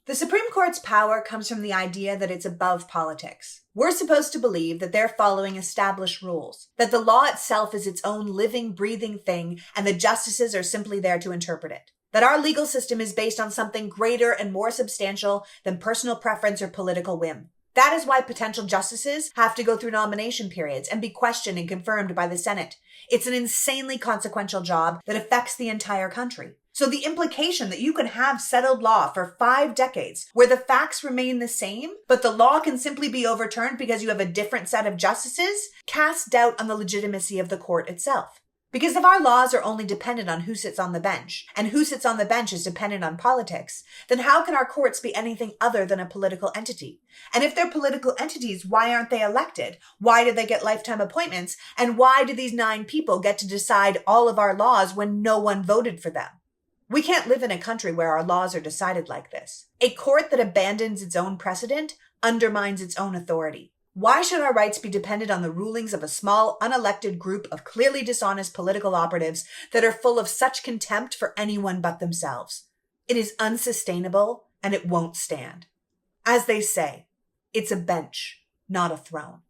The Supreme Court's power comes from the idea that it's above politics. We're supposed to believe that they're following established rules, that the law itself is its own living, breathing thing, and the justices are simply there to interpret it. That our legal system is based on something greater and more substantial than personal preference or political whim. That is why potential justices have to go through nomination periods and be questioned and confirmed by the Senate. It's an insanely consequential job that affects the entire country. So the implication that you can have settled law for 5 decades where the facts remain the same, but the law can simply be overturned because you have a different set of justices, casts doubt on the legitimacy of the court itself. Because if our laws are only dependent on who sits on the bench, and who sits on the bench is dependent on politics, then how can our courts be anything other than a political entity? And if they're political entities, why aren't they elected? Why do they get lifetime appointments? And why do these 9 people get to decide all of our laws when no one voted for them? We can't live in a country where our laws are decided like this. A court that abandons its own precedent undermines its own authority. Why should our rights be dependent on the rulings of a small, unelected group of clearly dishonest political operatives that are full of such contempt for anyone but themselves? It is unsustainable, and it won't stand. As they say, it's a bench, not a throne.